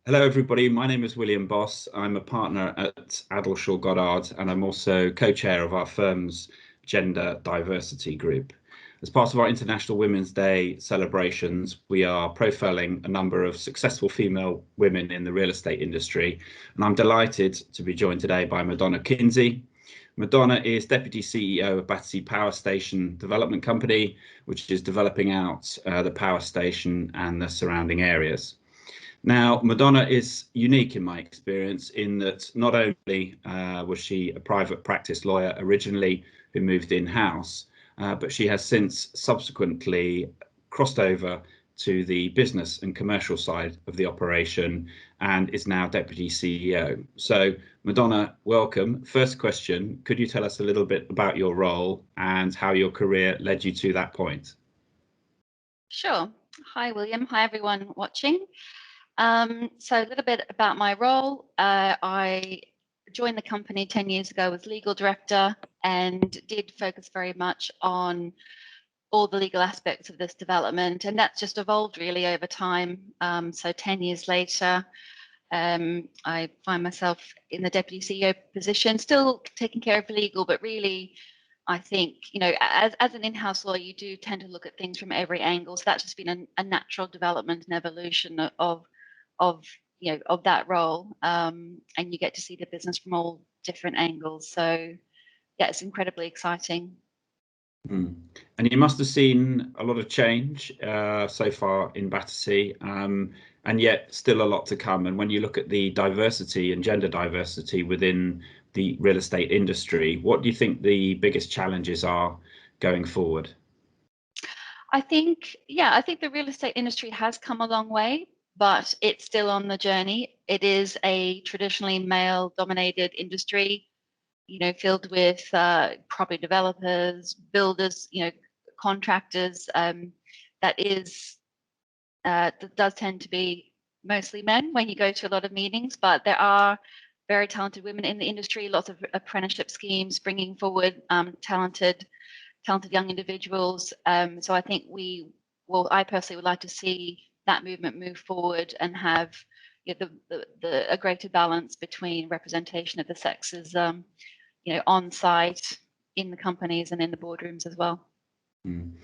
Hello, everybody. My name is William Boss. I'm a partner at Adelshaw Goddard, and I'm also co-chair of our firm's Gender Diversity Group. As part of our International Women's Day celebrations, we are profiling a number of successful female women in the real estate industry, and I'm delighted to be joined today by Madonna Kinsey. Madonna is Deputy CEO of Battersea Power Station Development Company, which is developing out the power station and the surrounding areas. Now, Madonna is unique in my experience in that not only was she a private practice lawyer originally who moved in-house, but she has since subsequently crossed over to the business and commercial side of the operation and is now Deputy CEO. So, Madonna, welcome. First question, could you tell us a little bit about your role and how your career led you to that point? Sure. Hi, William. Hi, everyone watching. So a little bit about my role. I joined the company 10 years ago as legal director and did focus very much on all the legal aspects of this development. And that's just evolved really over time. So 10 years later, I find myself in the deputy CEO position, still taking care of legal, but really, I think, as an in-house lawyer, you do tend to look at things from every angle. So that's just been a natural development and evolution of that role, and you get to see the business from all different angles. So yeah, it's incredibly exciting. And you must have seen a lot of change so far in Battersea, and yet still a lot to come. And when you look at the diversity and gender diversity within the real estate industry, what do you think the biggest challenges are going forward? I think the real estate industry has come a long way, but it's still on the journey. It is a traditionally male-dominated industry, filled with property developers, builders, contractors. That does tend to be mostly men when you go to a lot of meetings, but there are very talented women in the industry, lots of apprenticeship schemes bringing forward talented young individuals. So I think I personally would like to see that movement move forward and have a greater balance between representation of the sexes, on site in the companies and in the boardrooms as well. And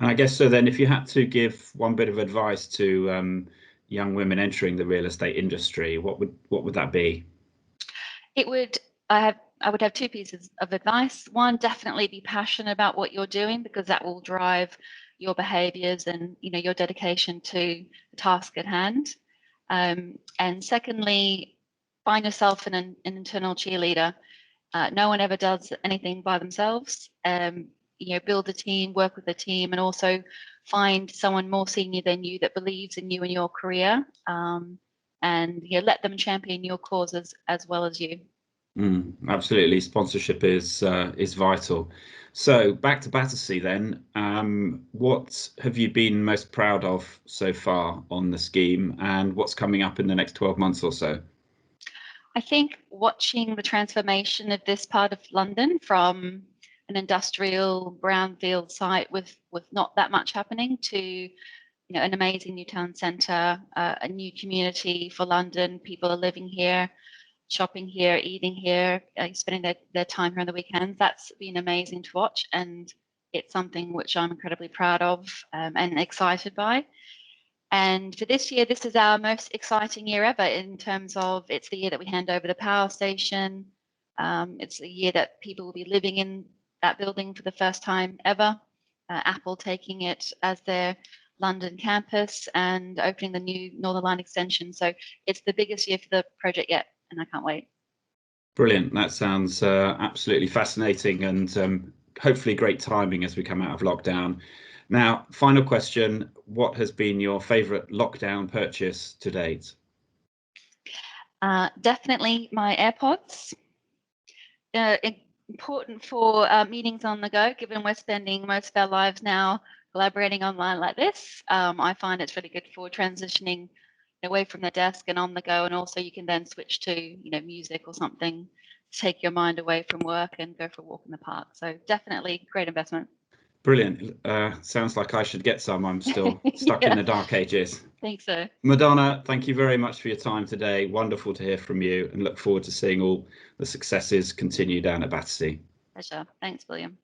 I guess so then if you had to give one bit of advice to young women entering the real estate industry, what would that be? I would have two pieces of advice. One, definitely be passionate about what you're doing, because that will drive your behaviors and your dedication to the task at hand. And secondly, find yourself an internal cheerleader. No one ever does anything by themselves. Build a team, work with a team, and also find someone more senior than you that believes in you and your career, and let them champion your causes as well as you. Absolutely, sponsorship is vital. So back to Battersea then. What have you been most proud of so far on the scheme, and what's coming up in the next 12 months or so? I think watching the transformation of this part of London from an industrial brownfield site with not that much happening to an amazing new town centre, a new community for London. People are living here, shopping here, eating here, spending their time here on the weekends. That's been amazing to watch, and it's something which I'm incredibly proud of and excited by. And for this year, this is our most exciting year ever in terms of it's the year that we hand over the power station. It's the year that people will be living in that building for the first time ever. Apple taking it as their London campus and opening the new Northern Line extension. So it's the biggest year for the project yet, and I can't wait. Brilliant. That sounds absolutely fascinating and hopefully great timing as we come out of lockdown. Now, final question, what has been your favourite lockdown purchase to date? Definitely my AirPods. Important for meetings on the go, given we're spending most of our lives now collaborating online like this. I find it's really good for transitioning away from the desk and on the go, and also you can then switch to music or something to take your mind away from work and go for a walk in the park. So definitely great investment. Brilliant. Sounds like I should get some. I'm still stuck in Yeah. the dark ages. Think so. Madonna, thank you very much for your time today. Wonderful to hear from you, and look forward to seeing all the successes continue down at Battersea. Pleasure. Thanks, William.